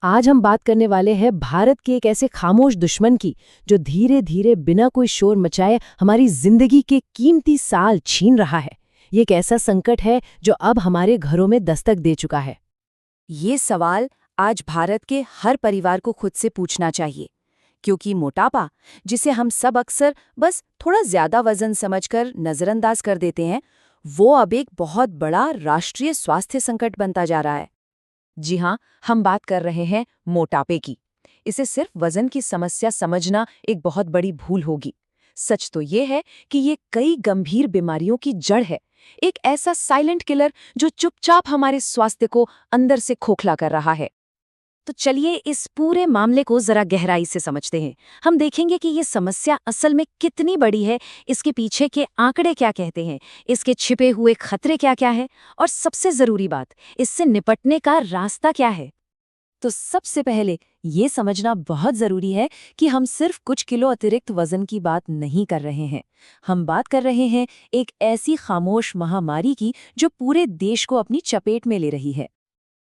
आज हम बात करने वाले हैं भारत के एक ऐसे खामोश दुश्मन की जो धीरे धीरे बिना कोई शोर मचाए हमारी जिंदगी के कीमती साल छीन रहा है। ये एक ऐसा संकट है जो अब हमारे घरों में दस्तक दे चुका है। ये सवाल आज भारत के हर परिवार को खुद से पूछना चाहिए, क्योंकि मोटापा, जिसे हम सब अक्सर बस थोड़ा ज्यादा वजन समझकर नजरअंदाज कर देते हैं, वो अब एक बहुत बड़ा राष्ट्रीय स्वास्थ्य संकट बनता जा रहा है। जी हाँ, हम बात कर रहे हैं मोटापे की। इसे सिर्फ वजन की समस्या समझना एक बहुत बड़ी भूल होगी। सच तो ये है कि ये कई गंभीर बीमारियों की जड़ है, एक ऐसा साइलेंट किलर जो चुपचाप हमारे स्वास्थ्य को अंदर से खोखला कर रहा है। तो चलिए इस पूरे मामले को जरा गहराई से समझते हैं। हम देखेंगे कि ये समस्या असल में कितनी बड़ी है, इसके पीछे के आंकड़े क्या कहते हैं, इसके छिपे हुए खतरे क्या-क्या हैं, और सबसे जरूरी बात, इससे निपटने का रास्ता क्या है। तो सबसे पहले ये समझना बहुत जरूरी है कि हम सिर्फ कुछ किलो अतिरिक्त वजन की बात नहीं कर रहे हैं। हम बात कर रहे हैं एक ऐसी खामोश महामारी की जो पूरे देश को अपनी चपेट में ले रही है।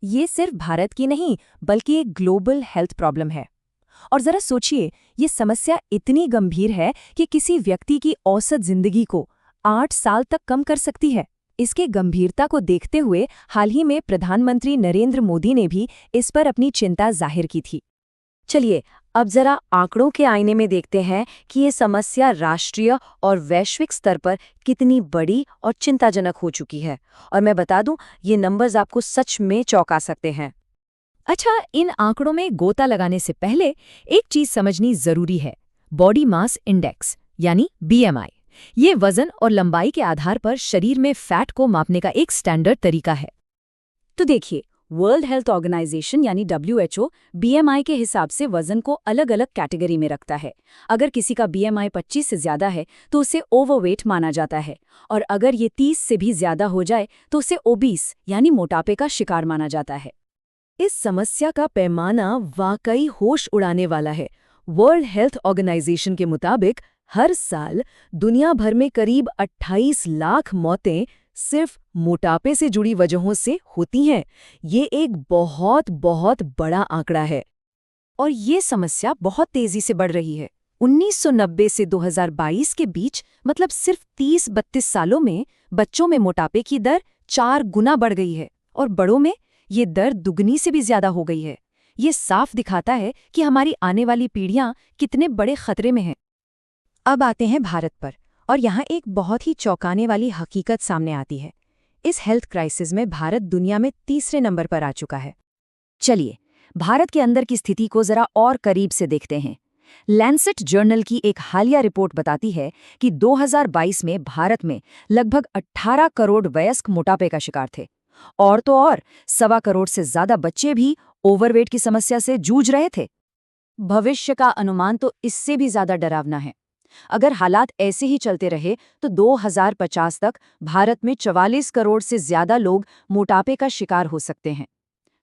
ये सिर्फ भारत की नहीं, बल्कि एक ग्लोबल हेल्थ प्रॉब्लम है। और जरा सोचिए, ये समस्या इतनी गंभीर है कि किसी व्यक्ति की औसत जिंदगी को 8 साल तक कम कर सकती है। इसके गंभीरता को देखते हुए हाल ही में प्रधानमंत्री नरेंद्र मोदी ने भी इस पर अपनी चिंता जाहिर की थी। चलिए अब जरा आंकड़ों के आईने में देखते हैं कि ये समस्या राष्ट्रीय और वैश्विक स्तर पर कितनी बड़ी और चिंताजनक हो चुकी है। और मैं बता दूं, ये नंबर्स आपको सच में चौंका सकते हैं। अच्छा, इन आंकड़ों में गोता लगाने से पहले एक चीज समझनी जरूरी है। बॉडी मास इंडेक्स यानी BMI, ये वजन और लंबाई के आधार पर शरीर में फैट को मापने का एक स्टैंडर्ड तरीका है। तो देखिए, वर्ल्ड हेल्थ ऑर्गेनाइजेशन यानी WHO BMI के हिसाब से वजन को अलग अलग कैटेगरी में रखता है। अगर किसी का BMI 25 से ज्यादा है तो उसे ओवरवेट माना जाता है, और अगर ये 30 से भी ज्यादा हो जाए तो उसे ओबीस यानी मोटापे का शिकार माना जाता है। इस समस्या का पैमाना वाकई होश उड़ाने वाला है। वर्ल्ड हेल्थ ऑर्गेनाइजेशन के मुताबिक हर साल दुनिया भर में करीब 28 लाख मौतें सिर्फ मोटापे से जुड़ी वजहों से होती हैं। ये एक बहुत बहुत बड़ा आंकड़ा है, और ये समस्या बहुत तेजी से बढ़ रही है। 1990 से 2022 के बीच, मतलब सिर्फ 30-32 सालों में, बच्चों में मोटापे की दर 4 गुना बढ़ गई है, और बड़ों में ये दर दुगनी से भी ज्यादा हो गई है। ये साफ दिखाता है कि हमारी आने वाली पीढ़ियां कितने बड़े खतरे में हैं। अब आते हैं भारत पर, और यहाँ एक बहुत ही चौंकाने वाली हकीकत सामने आती है। इस हेल्थ क्राइसिस में भारत दुनिया में तीसरे नंबर पर आ चुका है। चलिए भारत के अंदर की स्थिति को जरा और करीब से देखते हैं। लैंसेट जर्नल की एक हालिया रिपोर्ट बताती है कि 2022 में भारत में लगभग 18 करोड़ वयस्क मोटापे का शिकार थे, और तो और 1.25 करोड़ से ज्यादा बच्चे भी ओवरवेट की समस्या से जूझ रहे थे। भविष्य का अनुमान तो इससे भी ज्यादा डरावना है। अगर हालात ऐसे ही चलते रहे तो 2050 तक भारत में 44 करोड़ से ज्यादा लोग मोटापे का शिकार हो सकते हैं।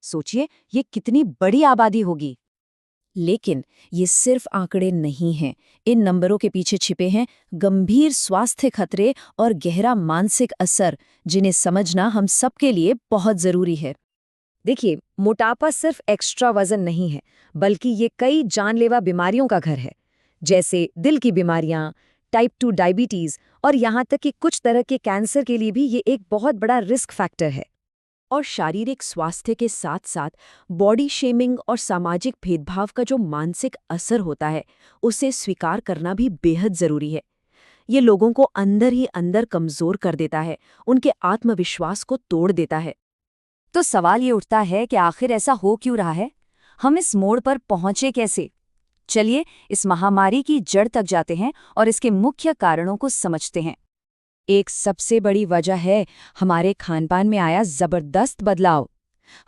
सोचिए, ये कितनी बड़ी आबादी होगी। लेकिन ये सिर्फ आंकड़े नहीं हैं। इन नंबरों के पीछे छिपे हैं गंभीर स्वास्थ्य खतरे और गहरा मानसिक असर, जिन्हें समझना हम सबके लिए बहुत जरूरी है। देखिए, मोटापा सिर्फ एक्स्ट्रा वजन नहीं है, बल्कि ये कई जानलेवा बीमारियों का घर है, जैसे दिल की बीमारियां, टाइप 2 डायबिटीज, और यहाँ तक कि कुछ तरह के कैंसर के लिए भी ये एक बहुत बड़ा रिस्क फैक्टर है। और शारीरिक स्वास्थ्य के साथ साथ बॉडी शेमिंग और सामाजिक भेदभाव का जो मानसिक असर होता है, उसे स्वीकार करना भी बेहद जरूरी है। ये लोगों को अंदर ही अंदर कमजोर कर देता है, उनके आत्मविश्वास को तोड़ देता है। तो सवाल ये उठता है कि आखिर ऐसा हो क्यों रहा है? हम इस मोड़ पर पहुंचे कैसे? चलिए इस महामारी की जड़ तक जाते हैं और इसके मुख्य कारणों को समझते हैं। एक सबसे बड़ी वजह है हमारे खानपान में आया जबरदस्त बदलाव।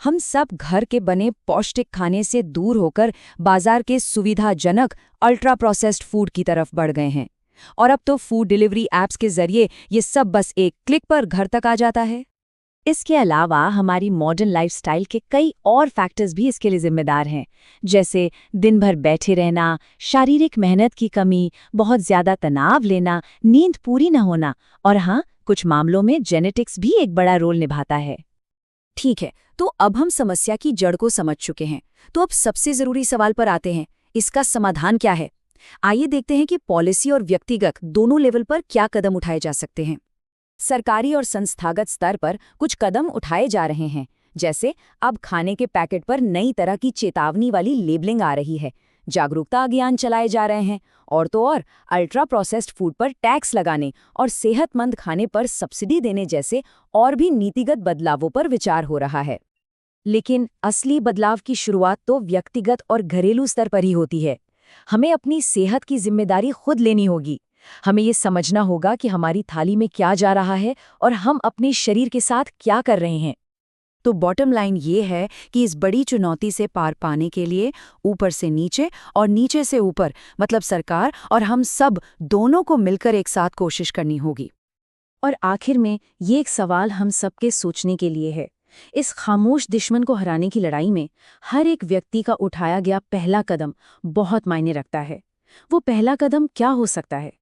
हम सब घर के बने पौष्टिक खाने से दूर होकर बाजार के सुविधाजनक अल्ट्रा प्रोसेस्ड फूड की तरफ बढ़ गए हैं, और अब तो फूड डिलीवरी ऐप्स के जरिए ये सब बस एक क्लिक पर घर तक आ जाता है। इसके अलावा हमारी मॉडर्न लाइफस्टाइल के कई और फैक्टर्स भी इसके लिए जिम्मेदार हैं, जैसे दिन भर बैठे रहना, शारीरिक मेहनत की कमी, बहुत ज्यादा तनाव लेना, नींद पूरी न होना, और हाँ, कुछ मामलों में जेनेटिक्स भी एक बड़ा रोल निभाता है। ठीक है, तो अब हम समस्या की जड़ को समझ चुके हैं। तो अब सबसे जरूरी सवाल पर आते हैं, इसका समाधान क्या है? आइए देखते हैं कि पॉलिसी और व्यक्तिगत दोनों लेवल पर क्या कदम उठाए जा सकते हैं। सरकारी और संस्थागत स्तर पर कुछ कदम उठाए जा रहे हैं। जैसे अब खाने के पैकेट पर नई तरह की चेतावनी वाली लेबलिंग आ रही है, जागरूकता अभियान चलाए जा रहे हैं, और तो और अल्ट्रा प्रोसेस्ड फूड पर टैक्स लगाने और सेहतमंद खाने पर सब्सिडी देने जैसे और भी नीतिगत बदलावों पर विचार हो रहा है। लेकिन असली बदलाव की शुरुआत तो व्यक्तिगत और घरेलू स्तर पर ही होती है। हमें अपनी सेहत की जिम्मेदारी खुद लेनी होगी। हमें ये समझना होगा कि हमारी थाली में क्या जा रहा है और हम अपने शरीर के साथ क्या कर रहे हैं। तो बॉटम लाइन ये है कि इस बड़ी चुनौती से पार पाने के लिए ऊपर से नीचे और नीचे से ऊपर, मतलब सरकार और हम सब दोनों को मिलकर एक साथ कोशिश करनी होगी। और आखिर में ये एक सवाल हम सबके सोचने के लिए है। इस खामोश दुश्मन को हराने की लड़ाई में हर एक व्यक्ति का उठाया गया पहला कदम बहुत मायने रखता है। वो पहला कदम क्या हो सकता है?